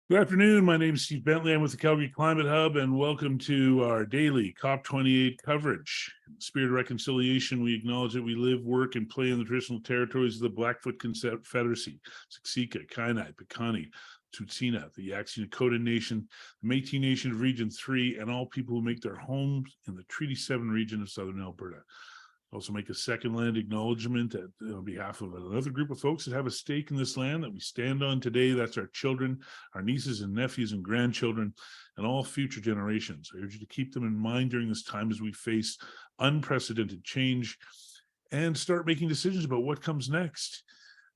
Good afternoon. My name is Steve Bentley. I'm with the Calgary Climate Hub, and welcome to our daily COP28 coverage. In the spirit of reconciliation, we acknowledge that we live, work, and play in the traditional territories of the Blackfoot Confederacy, Siksika, Kainai, Piikani, Tsuut'ina, the Yaxi Nakota Nation, the Métis Nation of Region 3, and all people who make their homes in the Treaty 7 region of Southern Alberta. Also make a second land acknowledgement on behalf of another group of folks that have a stake in this land that we stand on today. That's our children, our nieces and nephews and grandchildren, and all future generations. I urge you to keep them in mind during this time as we face unprecedented change and start making decisions about what comes next.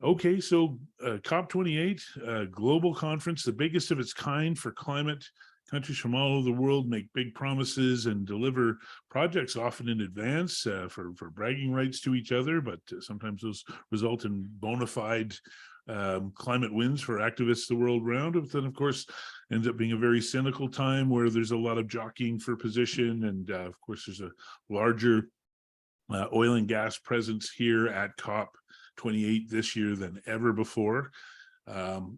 Okay, so COP28, global conference, the biggest of its kind for climate. Countries from all over the world make big promises and deliver projects often in advance for bragging rights to each other, but sometimes those result in bona fide climate wins for activists the world around. But then, of course, ends up being a very cynical time where there's a lot of jockeying for position. And of course, there's a larger oil and gas presence here at COP28 this year than ever before.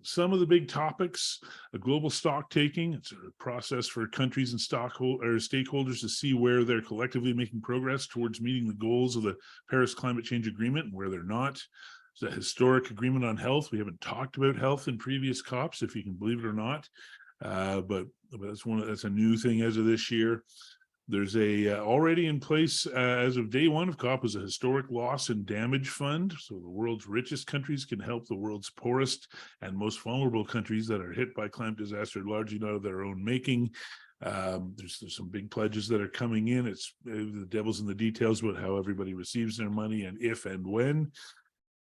Some of the big topics: a global stock taking. It's a process for countries and stakeholders to see where they're collectively making progress towards meeting the goals of the Paris Climate Change Agreement and where they're not. It's a historic agreement on health. We haven't talked about health in previous COPs, if you can believe it or not, but that's a new thing as of this year. There's a already in place as of day one of COP is a historic loss and damage fund. So the world's richest countries can help the world's poorest and most vulnerable countries that are hit by climate disaster, largely not of their own making. There's some big pledges that are coming in. It's the devil's in the details about how everybody receives their money and if and when.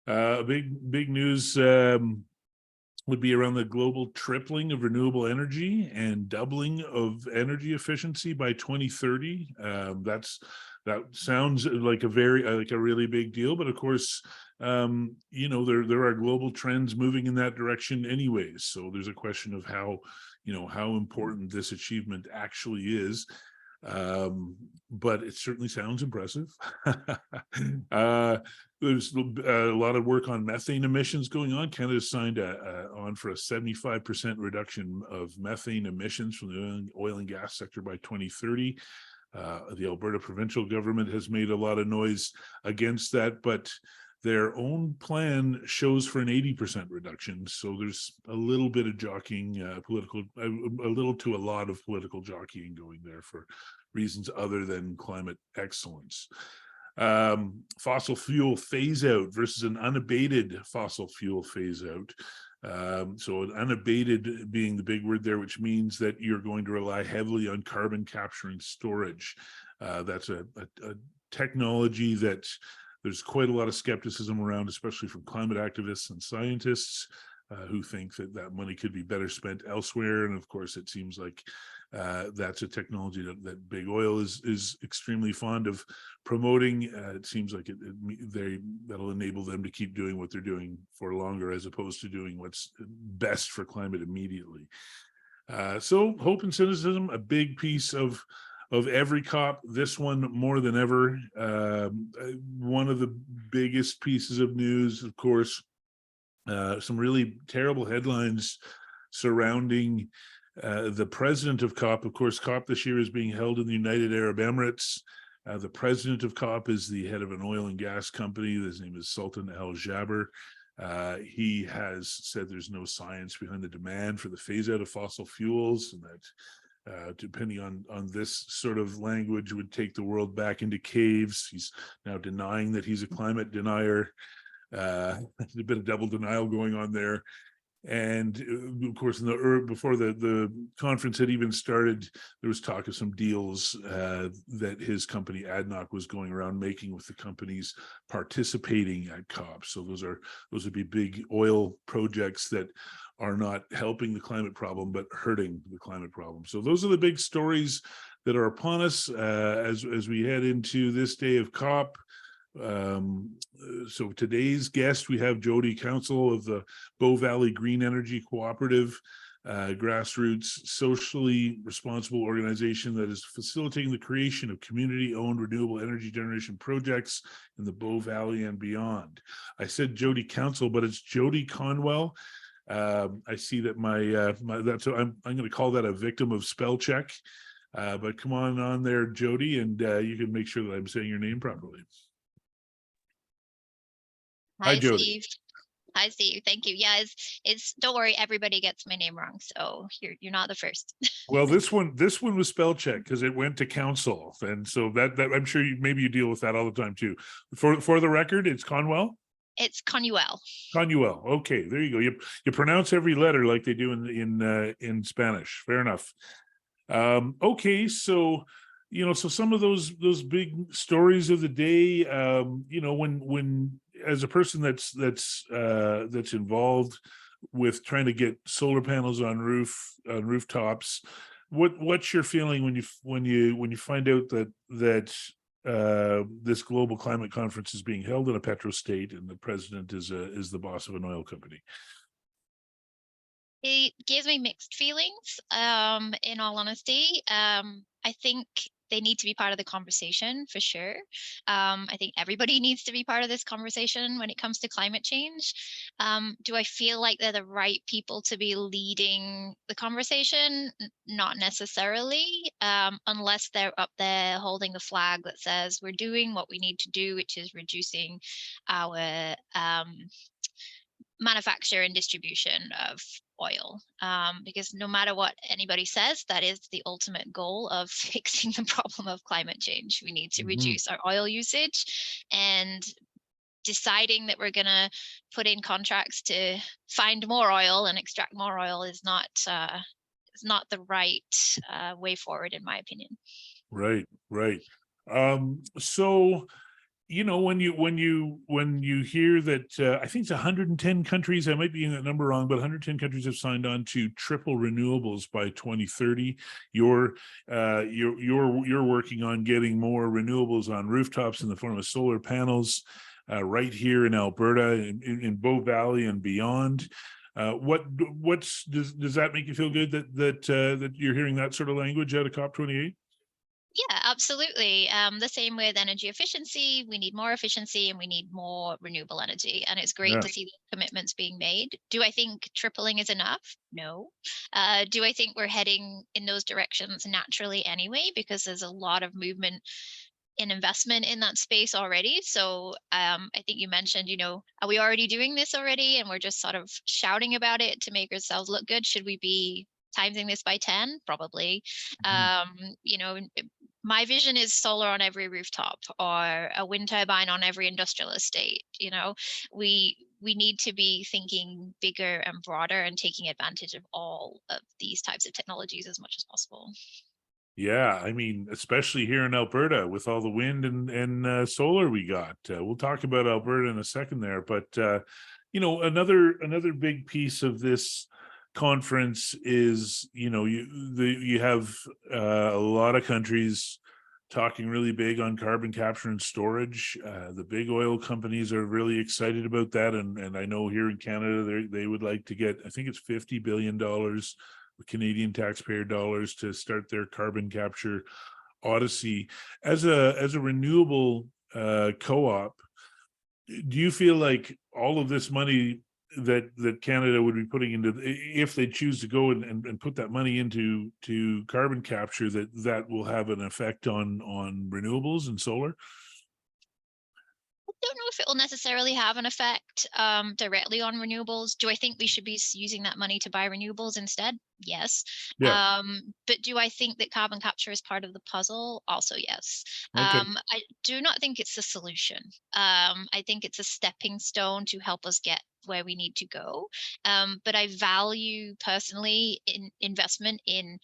Big news would be around the global tripling of renewable energy and doubling of energy efficiency by 2030. That sounds like a really big deal, but of course, there are global trends moving in that direction anyways. So there's a question of how important this achievement actually is. But it certainly sounds impressive. There's a lot of work on methane emissions going on. Canada signed on for a 75% reduction of methane emissions from the oil and gas sector by 2030. The Alberta provincial government has made a lot of noise against that, but their own plan shows for an 80% reduction. So there's a little bit of jockeying, a little to a lot of political jockeying going there for reasons other than climate excellence. Fossil fuel phase out versus an unabated fossil fuel phase out. So an unabated being the big word there, which means that you're going to rely heavily on carbon capture and storage. That's a technology that there's quite a lot of skepticism around, especially from climate activists and scientists who think that money could be better spent elsewhere. And of course, it seems like that's a technology that big oil is extremely fond of promoting. It seems like that'll enable them to keep doing what they're doing for longer, as opposed to doing what's best for climate immediately. So hope and cynicism, a big piece of every COP, this one more than ever. One of the biggest pieces of news, of course, some really terrible headlines surrounding the president of COP. Of course, COP this year is being held in the United Arab Emirates. The president of COP is the head of an oil and gas company. His name is Sultan Al Jaber. He has said there's no science behind the demand for the phase out of fossil fuels, and that depending on this sort of language would take the world back into caves. He's now denying that he's a climate denier. There's a bit of double denial going on there. And of course, before the conference had even started, there was talk of some deals that his company ADNOC was going around making with the companies participating at COP. So those would be big oil projects that are not helping the climate problem, but hurting the climate problem. So those are the big stories that are upon us as we head into this day of COP. So today's guest, we have Jodi Conuel of the Bow Valley Green Energy Cooperative, grassroots, socially responsible organization that is facilitating the creation of community-owned renewable energy generation projects in the Bow Valley and beyond. I said Jodi Conuel, but it's Jodi Conuel. I see that that's I'm going to call that a victim of spell check. But come on there, Jodi, and you can make sure that I'm saying your name properly. Hi, Hi, Jodi. Steve. Hi, Steve. Thank you. Yeah, it's don't worry, everybody gets my name wrong, so you're not the first. Well, this one was spell check because it went to council, and so that I'm sure maybe you deal with that all the time too. For the record, it's Conwell. It's Conuel. Conuel. Okay, there you go. You pronounce every letter like they do in Spanish. Fair enough. Okay, so so some of those big stories of the day. When as a person that's involved with trying to get solar panels on rooftops, what's your feeling when you find out that this global climate conference is being held in a petrostate and the president is the boss of an oil company? It gives me mixed feelings, in all honesty. I think they need to be part of the conversation for sure. I think everybody needs to be part of this conversation when it comes to climate change. Do I feel like they're the right people to be leading the conversation? Not necessarily, unless they're up there holding the flag that says we're doing what we need to do, which is reducing our manufacture and distribution of oil, because no matter what anybody says, that is the ultimate goal of fixing the problem of climate change. We need to reduce our oil usage, and deciding that we're going to put in contracts to find more oil and extract more oil is not the right way forward, in my opinion. Right. So when you hear that, I think it's 110 countries, I might be getting that number wrong, but 110 countries have signed on to triple renewables by 2030. You're working on getting more renewables on rooftops in the form of solar panels, right here in Alberta, in Bow Valley and beyond. Does that make you feel good that you're hearing that sort of language out of COP28? Yeah, absolutely. The same with energy efficiency. We need more efficiency and we need more renewable energy. And it's great Yeah. to see the commitments being made. Do I think tripling is enough? No. Do I think we're heading in those directions naturally anyway? Because there's a lot of movement in investment in that space already. So I think you mentioned, are we already doing this already? And we're just sort of shouting about it to make ourselves look good. Should we be timesing this by 10? Probably. My vision is solar on every rooftop or a wind turbine on every industrial estate. We need to be thinking bigger and broader and taking advantage of all of these types of technologies as much as possible. Yeah, I mean, especially here in Alberta with all the wind and solar we got. We'll talk about Alberta in a second there, but another big piece of this conference is you have a lot of countries talking really big on carbon capture and storage. The big oil companies are really excited about that, and I know here in Canada they would like to get, I think it's $50 billion Canadian taxpayer dollars to start their carbon capture odyssey. As a renewable co-op, do you feel like all of this money that Canada would be putting into, if they choose to go and put that money into carbon capture, that will have an effect on renewables and solar? Don't know if it will necessarily have an effect directly on renewables. Do I think we should be using that money to buy renewables instead? Yes. Yeah. But do I think that carbon capture is part of the puzzle? Also, yes. Okay. I do not think it's the solution. I think it's a stepping stone to help us get where we need to go. But I value personally investment in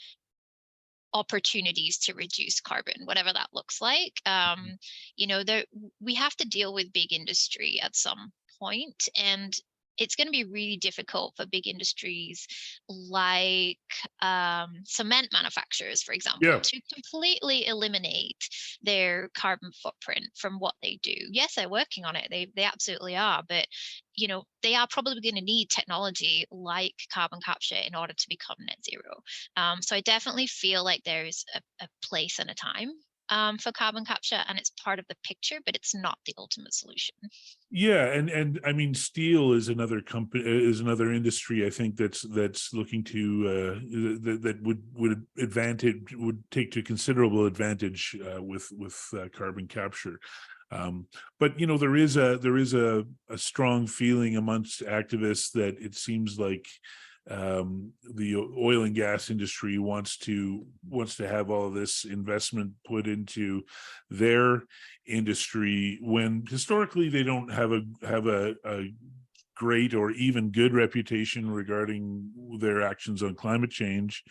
opportunities to reduce carbon, whatever that looks like. We have to deal with big industry at some point, and it's going to be really difficult for big industries like cement manufacturers, for example, Yeah. to completely eliminate their carbon footprint from what they do. Yes, they're working on it. They absolutely are, but they are probably going to need technology like carbon capture in order to become net zero. So I definitely feel like there's a place and a time for carbon capture, and it's part of the picture, but it's not the ultimate solution. Yeah, and I mean, steel is another company, is another industry, I think, that's looking to that would take to considerable advantage with carbon capture. But there is a strong feeling amongst activists that it seems like the oil and gas industry wants to have all of this investment put into their industry when historically they don't have a great or even good reputation regarding their actions on climate change.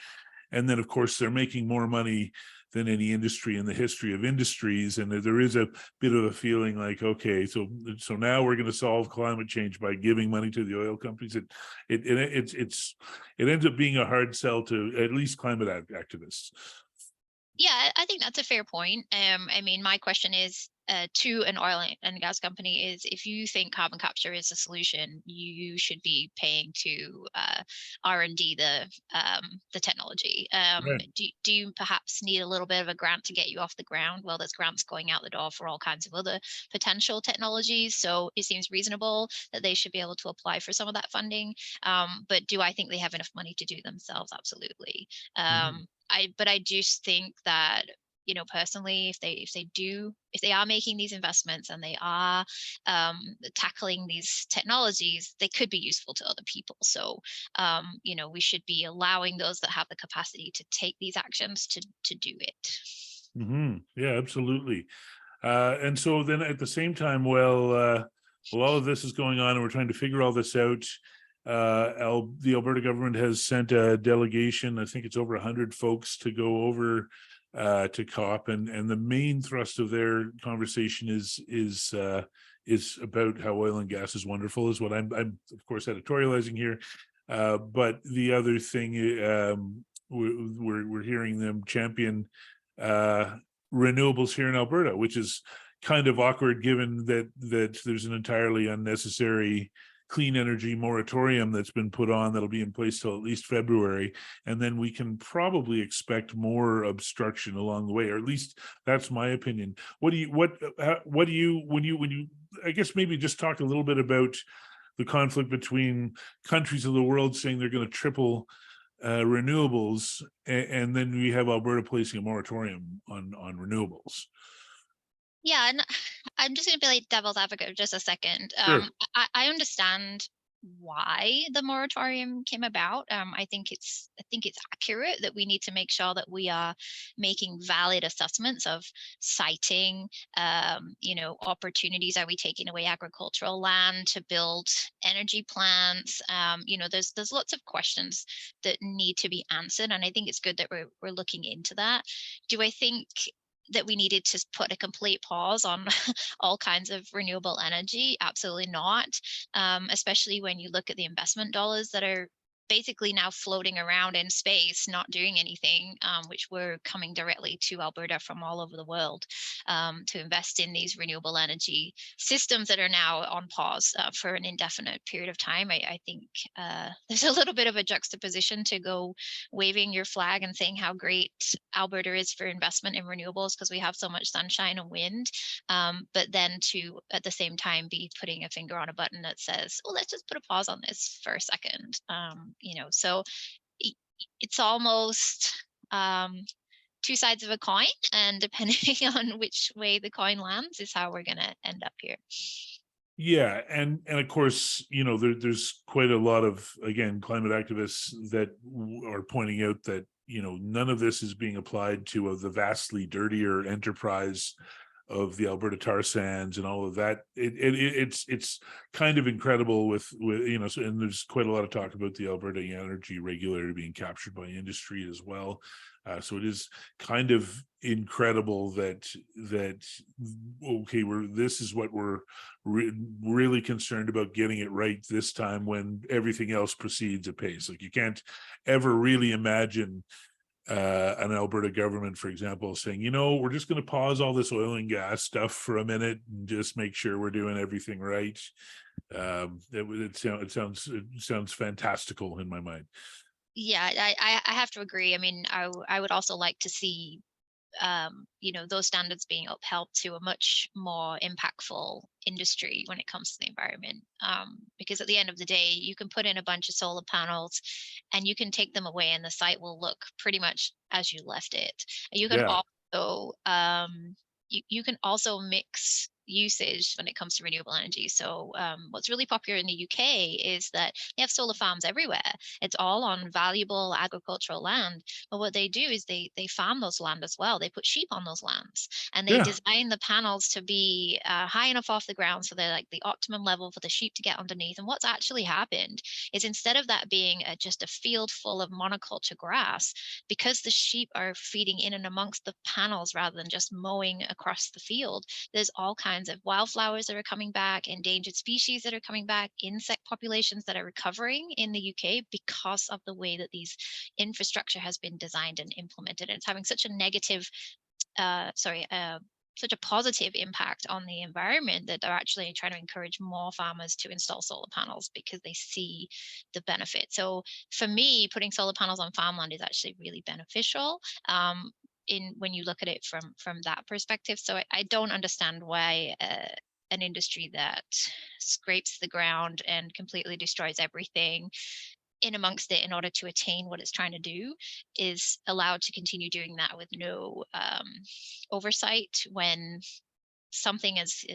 And then, of course, they're making more money than any industry in the history of industries. And there is a bit of a feeling like, okay, so now we're going to solve climate change by giving money to the oil companies. It ends up being a hard sell to at least climate activists. Yeah, I think that's a fair point. I mean, my question is to an oil and gas company is, if you think carbon capture is a solution, you should be paying to R&D the technology. Right. Do you perhaps need a little bit of a grant to get you off the ground? Well, there's grants going out the door for all kinds of other potential technologies, so it seems reasonable that they should be able to apply for some of that funding. But do I think they have enough money to do themselves? Absolutely. But I do think that, personally, if they are making these investments and they are tackling these technologies, they could be useful to other people. So, we should be allowing those that have the capacity to take these actions to do it. Yeah, absolutely. And so then at the same time, while all of this is going on and we're trying to figure all this out, the Alberta government has sent a delegation, I think it's over 100 folks, to go over to COP, and the main thrust of their conversation is about how oil and gas is wonderful, is what I'm of course editorializing here. But the other thing, we're hearing them champion renewables here in Alberta, which is kind of awkward given that there's an entirely unnecessary clean energy moratorium that's been put on that'll be in place till at least February, and then we can probably expect more obstruction along the way, or at least that's my opinion. What do you when you I guess maybe just talk a little bit about the conflict between countries of the world saying they're going to triple renewables, and then we have Alberta placing a moratorium on renewables. Yeah, and I'm just going to be like devil's advocate for just a second. Sure. I understand why the moratorium came about. I think it's accurate that we need to make sure that we are making valid assessments of siting, opportunities. Are we taking away agricultural land to build energy plants? There's lots of questions that need to be answered, and I think it's good that we're looking into that. Do I think that we needed to put a complete pause on all kinds of renewable energy? Absolutely not. Especially when you look at the investment dollars that are basically now floating around in space, not doing anything, which were coming directly to Alberta from all over the world, to invest in these renewable energy systems that are now on pause for an indefinite period of time. I think there's a little bit of a juxtaposition to go waving your flag and saying how great Alberta is for investment in renewables because we have so much sunshine and wind, but then to at the same time be putting a finger on a button that says, well, let's just put a pause on this for a second. So it's almost two sides of a coin, and depending on which way the coin lands is how we're going to end up here. Yeah, and of course, there's quite a lot of, again, climate activists that are pointing out that none of this is being applied to the vastly dirtier enterprise of the Alberta tar sands and all of that. It's kind of incredible with and there's quite a lot of talk about the Alberta Energy Regulator being captured by industry as well. So it is kind of incredible that okay, this is what we're really concerned about, getting it right this time when everything else proceeds apace. Like, you can't ever really imagine an Alberta government, for example, saying, we're just going to pause all this oil and gas stuff for a minute and just make sure we're doing everything right. It sounds fantastical in my mind. Yeah, I have to agree. I mean, I would also like to see those standards being upheld to a much more impactful industry when it comes to the environment. Because at the end of the day, you can put in a bunch of solar panels and you can take them away and the site will look pretty much as you left it. You can Yeah. also you can also mix usage when it comes to renewable energy. So what's really popular in the UK is that they have solar farms everywhere. It's all on valuable agricultural land. But what they do is they farm those land as well. They put sheep on those lands and they Yeah. design the panels to be high enough off the ground so they're like the optimum level for the sheep to get underneath. And what's actually happened is instead of that being just a field full of monoculture grass, because the sheep are feeding in and amongst the panels rather than just mowing across the field, there's all kinds of wildflowers that are coming back, endangered species that are coming back, insect populations that are recovering in the UK because of the way that these infrastructure has been designed and implemented. And it's having such a negative, such a positive impact on the environment that they're actually trying to encourage more farmers to install solar panels because they see the benefit. So for me, putting solar panels on farmland is actually really beneficial. When you look at it from that perspective. So I don't understand why an industry that scrapes the ground and completely destroys everything in amongst it in order to attain what it's trying to do is allowed to continue doing that with no oversight, when something as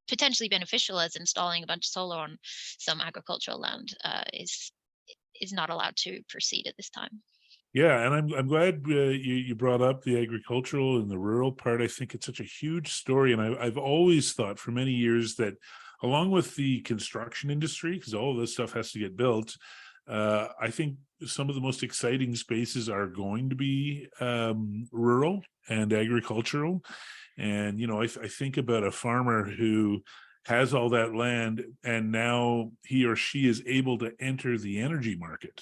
potentially beneficial as installing a bunch of solar on some agricultural land is not allowed to proceed at this time. Yeah, and I'm glad you brought up the agricultural and the rural part. I think it's such a huge story, and I've always thought for many years that along with the construction industry, because all of this stuff has to get built, I think some of the most exciting spaces are going to be rural and agricultural. And I think about a farmer who has all that land, and now he or she is able to enter the energy market.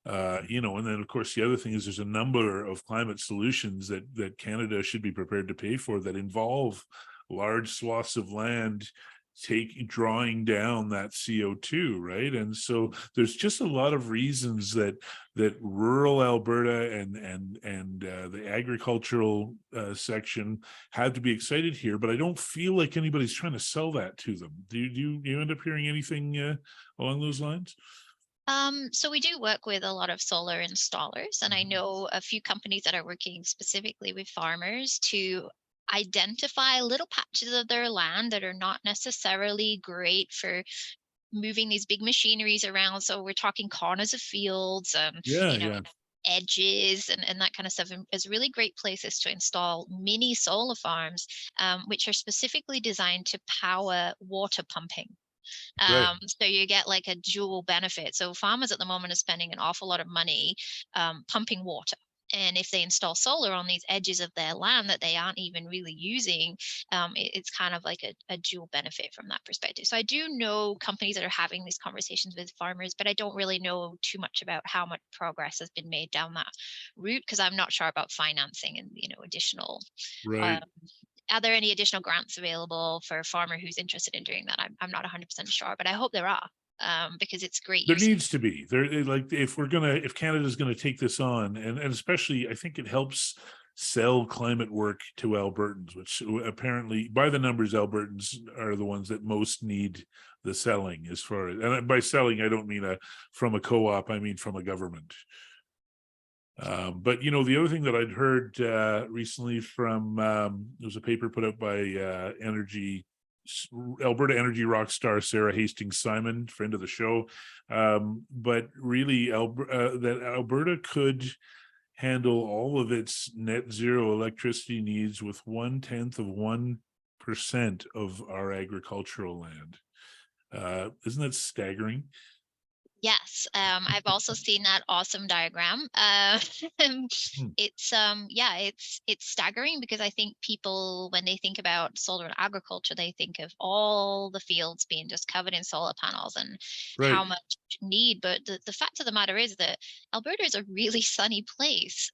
And then of course the other thing is there's a number of climate solutions that Canada should be prepared to pay for that involve large swaths of land drawing down that CO2, right? And so there's just a lot of reasons that rural Alberta and the agricultural section have to be excited here, but I don't feel like anybody's trying to sell that to them. Do you end up hearing anything along those lines? So we do work with a lot of solar installers, and I know a few companies that are working specifically with farmers to identify little patches of their land that are not necessarily great for moving these big machineries around. So we're talking corners of fields, Yeah, yeah, edges and that kind of stuff. And it's really great places to install mini solar farms, which are specifically designed to power water pumping. right. So you get like a dual benefit. So farmers at the moment are spending an awful lot of money pumping water. And if they install solar on these edges of their land that they aren't even really using, it's kind of like a dual benefit from that perspective. So I do know companies that are having these conversations with farmers, but I don't really know too much about how much progress has been made down that route because I'm not sure about financing and additional Right. um, are there any additional grants available for a farmer who's interested in doing that? I'm not 100% sure, but I hope there are, because it's great There use. needs to be there, like if Canada's gonna take this on, and especially I think it helps sell climate work to Albertans, which apparently by the numbers, Albertans are the ones that most need the selling as far as, and by selling, I don't mean from a co-op, I mean from a government. But the other thing that I'd heard recently from there was a paper put out by Alberta energy rock star Sarah Hastings Simon, friend of the show, but really that Alberta could handle all of its net zero electricity needs with 0.1% of our agricultural land. Isn't that staggering? Yes, I've also seen that awesome diagram. Hmm. It's staggering because I think people, when they think about solar and agriculture, they think of all the fields being just covered in solar panels and Right. how much need. But the fact of the matter is that Alberta is a really sunny place.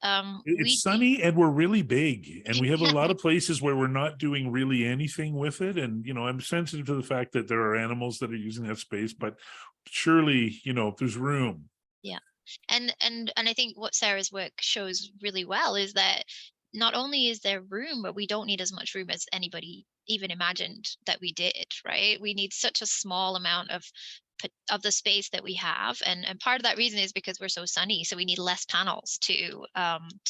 It's sunny and we're really big, and we have a Yeah, lot of places where we're not doing really anything with it. And I'm sensitive to the fact that there are animals that are using that space, but surely there's room. yeah. And I think what Sarah's work shows really well is that not only is there room, but we don't need as much room as anybody even imagined that we did, right? We need such a small amount of the space that we have, and part of that reason is because we're so sunny, so we need less panels to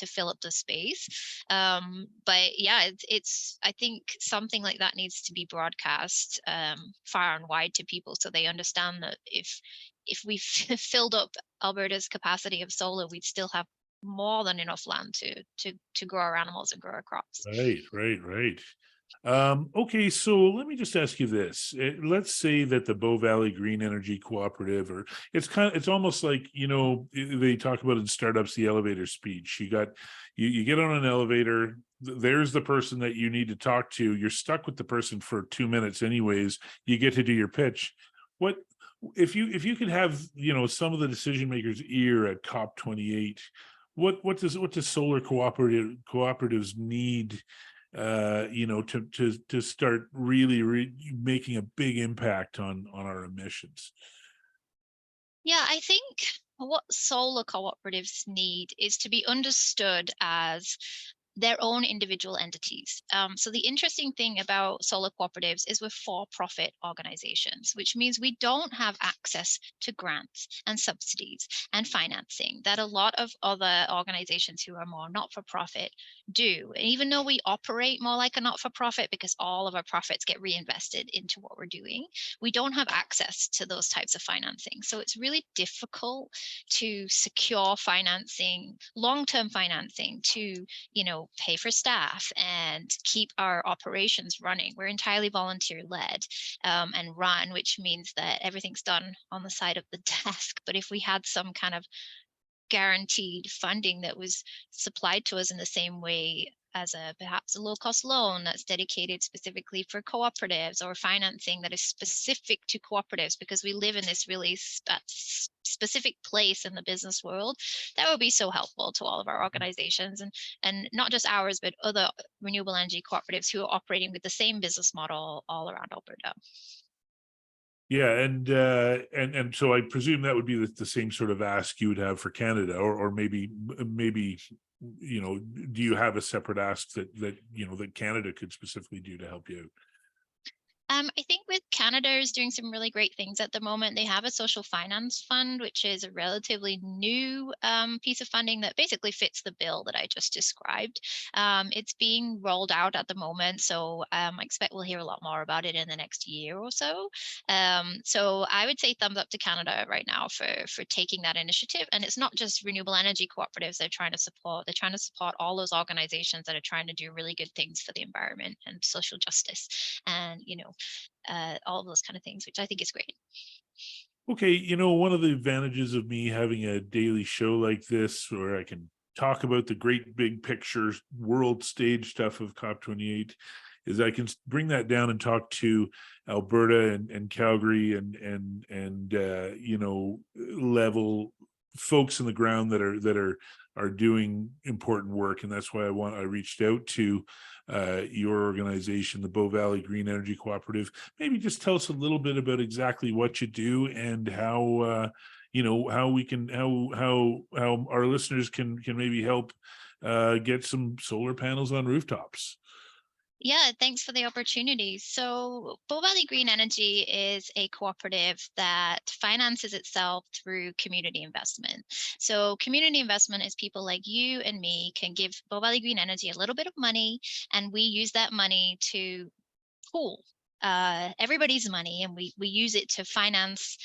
fill up the space. But yeah, it's I think something like that needs to be broadcast far and wide to people, so they understand that if we filled up Alberta's capacity of solar, we'd still have more than enough land to grow our animals and grow our crops. Right. Okay, so let me just ask you this. Let's say that the Bow Valley Green Energy Cooperative, or it's almost like, they talk about in startups, the elevator speech. You get on an elevator, there's the person that you need to talk to. You're stuck with the person for 2 minutes anyways. You get to do your pitch. What if you could have, some of the decision makers' ear at COP28? What does solar cooperatives need, to start really making a big impact on our emissions? Yeah, I think what solar cooperatives need is to be understood as their own individual entities. So the interesting thing about solar cooperatives is we're for-profit organizations, which means we don't have access to grants and subsidies and financing that a lot of other organizations who are more not-for-profit do. And even though we operate more like a not-for-profit because all of our profits get reinvested into what we're doing, we don't have access to those types of financing. So it's really difficult to secure financing, long-term financing to, pay for staff and keep our operations running. We're entirely volunteer led and run, which means that everything's done on the side of the desk. But if we had some kind of guaranteed funding that was supplied to us in the same way as perhaps a low-cost loan that's dedicated specifically for cooperatives, or financing that is specific to cooperatives, because we live in this really specific place in the business world, that would be so helpful to all of our organizations, and not just ours, but other renewable energy cooperatives who are operating with the same business model all around Alberta. Yeah, and so I presume that would be the same sort of ask you would have for Canada, or maybe, do you have a separate ask that Canada could specifically do to help you out? I think with Canada is doing some really great things at the moment. They have a social finance fund, which is a relatively new piece of funding that basically fits the bill that I just described. It's being rolled out at the moment, so I expect we'll hear a lot more about it in the next year or so. So I would say thumbs up to Canada right now for taking that initiative. And it's not just renewable energy cooperatives they're trying to support. They're trying to support all those organizations that are trying to do really good things for the environment and social justice, and all of those kind of things, which I think is great. Okay, one of the advantages of me having a daily show like this, where I can talk about the great big picture world stage stuff of COP28, is I can bring that down and talk to Alberta and Calgary and level folks in the ground that are doing important work. And that's why I reached out to your organization, the Bow Valley Green Energy Cooperative. Maybe just tell us a little bit about exactly what you do, and how how we can how our listeners can maybe help get some solar panels on rooftops. Yeah, thanks for the opportunity. So Bow Valley Green Energy is a cooperative that finances itself through community investment. So community investment is people like you and me can give Bow Valley Green Energy a little bit of money, and we use that money to pool everybody's money, and we use it to finance,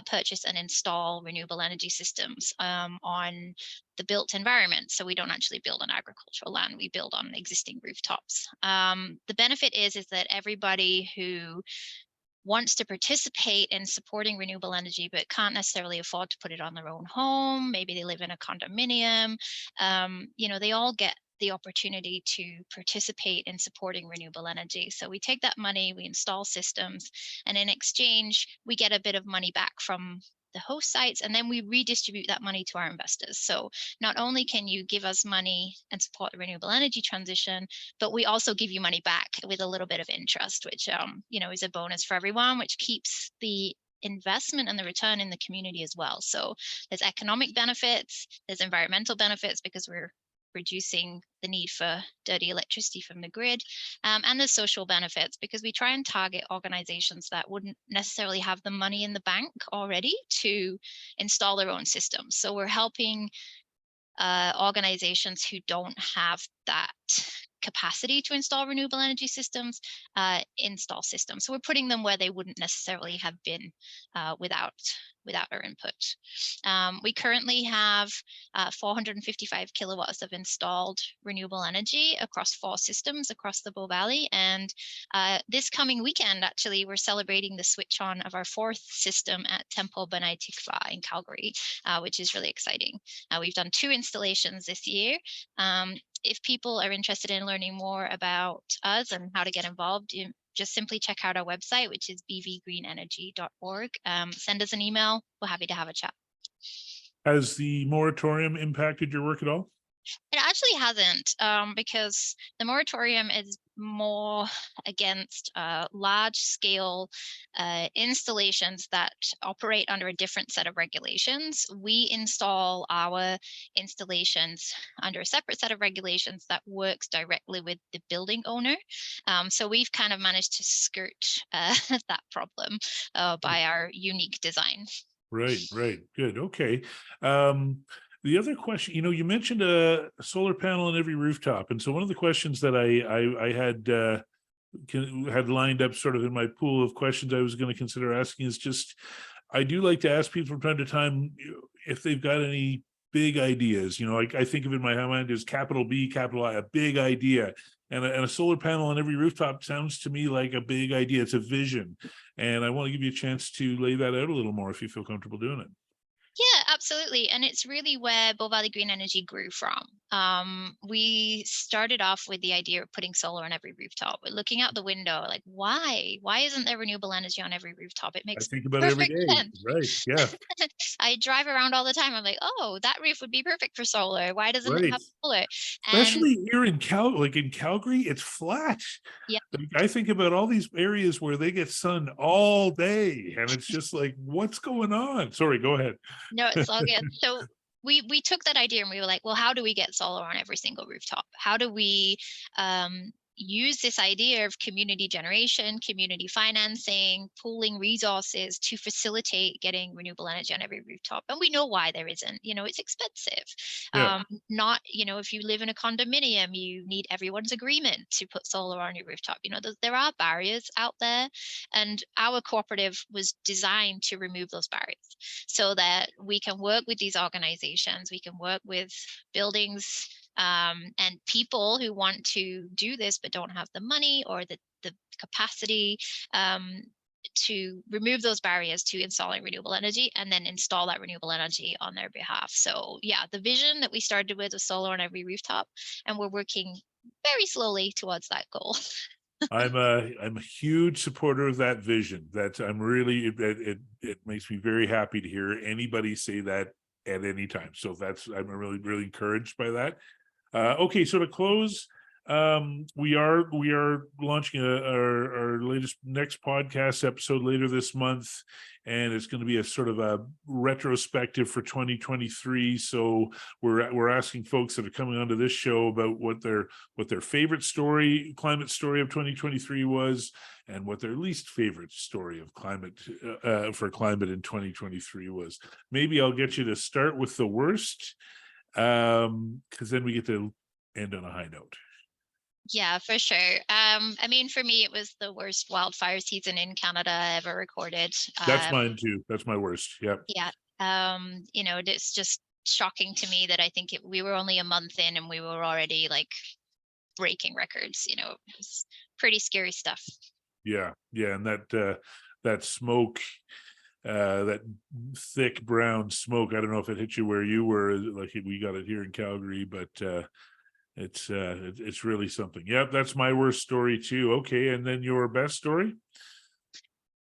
purchase, and install renewable energy systems on the built environment. So we don't actually build on agricultural land; we build on existing rooftops. The benefit is that everybody who wants to participate in supporting renewable energy but can't necessarily afford to put it on their own home, maybe they live in a condominium, they all get the opportunity to participate in supporting renewable energy. So we take that money, we install systems, and in exchange, we get a bit of money back from the host sites, and then we redistribute that money to our investors. So not only can you give us money and support the renewable energy transition, but we also give you money back with a little bit of interest, which is a bonus for everyone, which keeps the investment and the return in the community as well. So there's economic benefits, there's environmental benefits because we're reducing the need for dirty electricity from the grid, and the social benefits, because we try and target organizations that wouldn't necessarily have the money in the bank already to install their own systems. So we're helping organizations who don't have that capacity to install renewable energy systems install systems. So we're putting them where they wouldn't necessarily have been without our input. We currently have 455 kilowatts of installed renewable energy across 4 systems across the Bow Valley. And this coming weekend, actually, we're celebrating the switch on of our 4th system at Temple B'nai Tikva in Calgary, which is really exciting. We've done 2 installations this year. If people are interested in learning more about us and how to get involved, just simply check out our website, which is bvgreenenergy.org. Send us an email. We're happy to have a chat. Has the moratorium impacted your work at all? It actually hasn't, because the moratorium is more against large-scale installations that operate under a different set of regulations. We install our installations under a separate set of regulations that works directly with the building owner. So we've kind of managed to skirt that problem by our unique design. Right. Good. Okay. The other question, you mentioned a solar panel on every rooftop, and so one of the questions that I had lined up sort of in my pool of questions I was going to consider asking is just, I do like to ask people from time to time if they've got any big ideas. I think of it in my mind as capital B, capital I, a big idea. And a solar panel on every rooftop sounds to me like a big idea. It's a vision. And I want to give you a chance to lay that out a little more if you feel comfortable doing it. Yeah, absolutely. And it's really where Bow Valley Green Energy grew from. We started off with the idea of putting solar on every rooftop. We're looking out the window, like, why? Why isn't there renewable energy on every rooftop? It I makes think about it every perfect day. sense. Right. Yeah. I drive around all the time. I'm like, oh, that roof would be perfect for solar. Why doesn't it Right. have solar? And Especially here in Calgary, it's flat. yeah, I think about all these areas where they get sun all day, and it's just like, what's going on? Sorry, go ahead. no, it's all good. So we took that idea and we were like, well, how do we get solar on every single rooftop? How do we use this idea of community generation, community financing, pooling resources to facilitate getting renewable energy on every rooftop? And we know why there isn't. It's expensive. Yeah. Not, if you live in a condominium, you need everyone's agreement to put solar on your rooftop. There are barriers out there, and our cooperative was designed to remove those barriers so that we can work with these organizations, we can work with buildings and people who want to do this but don't have the money or the capacity to remove those barriers to installing renewable energy and then install that renewable energy on their behalf. So yeah, the vision that we started with was solar on every rooftop, and we're working very slowly towards that goal. I'm a huge supporter of that vision. That I'm really it makes me very happy to hear anybody say that at any time. So I'm really encouraged by that. Okay, so to close, we are launching our next podcast episode later this month, and it's going to be a sort of a retrospective for 2023. So we're asking folks that are coming onto this show about what their favorite climate story of 2023 was, and what their least favorite story of climate for climate in 2023 was. Maybe I'll get you to start with the worst, because then we get to end on a high note. Yeah, for sure. For me, it was the worst wildfire season in Canada ever recorded. That's mine too. That's my worst. Yep. Yeah. It's just shocking to me that I think we were only a month in and we were already like breaking records. It was pretty scary stuff. Yeah. And that smoke, that thick brown smoke, I don't know if it hit you where you were, like we got it here in Calgary, but it's really something. Yep, that's my worst story too. Okay, and then your best story?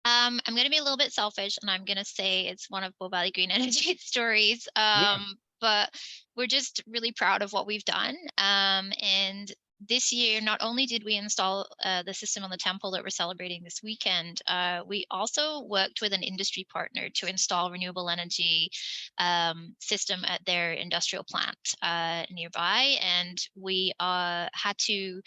I'm going to be a little bit selfish, and I'm going to say it's one of Bow Valley Green Energy stories. But we're just really proud of what we've done. And this year, not only did we install the system on the temple that we're celebrating this weekend, we also worked with an industry partner to install renewable energy system at their industrial plant nearby. And we had to,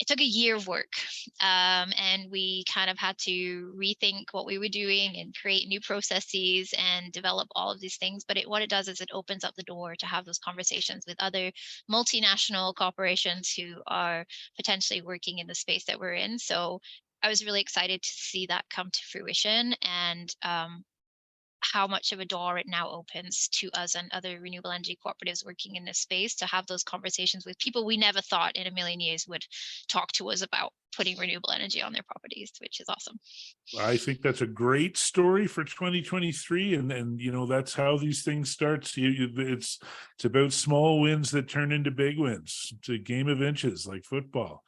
it took a year of work, and we kind of had to rethink what we were doing and create new processes and develop all of these things. But what it does is it opens up the door to have those conversations with other multinational corporations who are potentially working in the space that we're in. So I was really excited to see that come to fruition, and how much of a door it now opens to us and other renewable energy cooperatives working in this space to have those conversations with people we never thought in a million years would talk to us about putting renewable energy on their properties, which is awesome. I think that's a great story for 2023, and you know, that's how these things start. It's about small wins that turn into big wins. It's a game of inches, like football.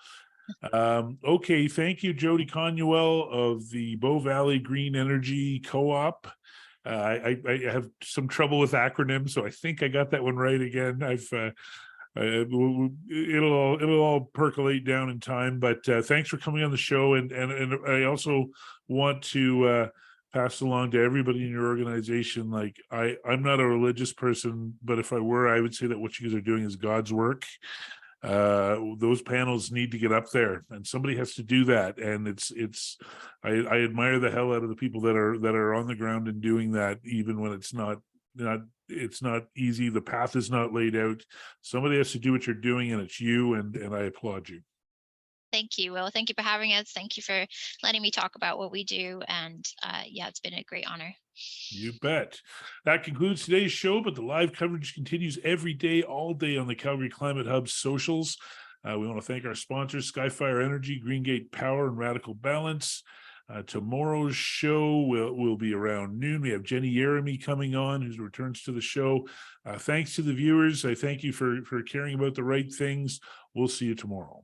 Okay, thank you, Jodi Conuel of the Bow Valley Green Energy Co-op. I have some trouble with acronyms, so I think I got that one right again. It'll all percolate down in time, but thanks for coming on the show. And I also want to pass along to everybody in your organization. Like, I'm not a religious person, but if I were, I would say that what you guys are doing is God's work. Those panels need to get up there, and somebody has to do that. And I admire the hell out of the people that are on the ground and doing that, even when it's not easy. The path is not laid out. Somebody has to do what you're doing, and it's you, and I applaud you. Thank you, Will. Thank you for having us. Thank you for letting me talk about what we do. And yeah, it's been a great honor. You bet. That concludes today's show, but the live coverage continues every day, all day on the Calgary Climate Hub socials. We want to thank our sponsors, Skyfire Energy, Greengate Power, and Radical Balance. Tomorrow's show will be around noon. We have Jenny Yeremy coming on, who returns to the show. Thanks to the viewers. I thank you for caring about the right things. We'll see you tomorrow.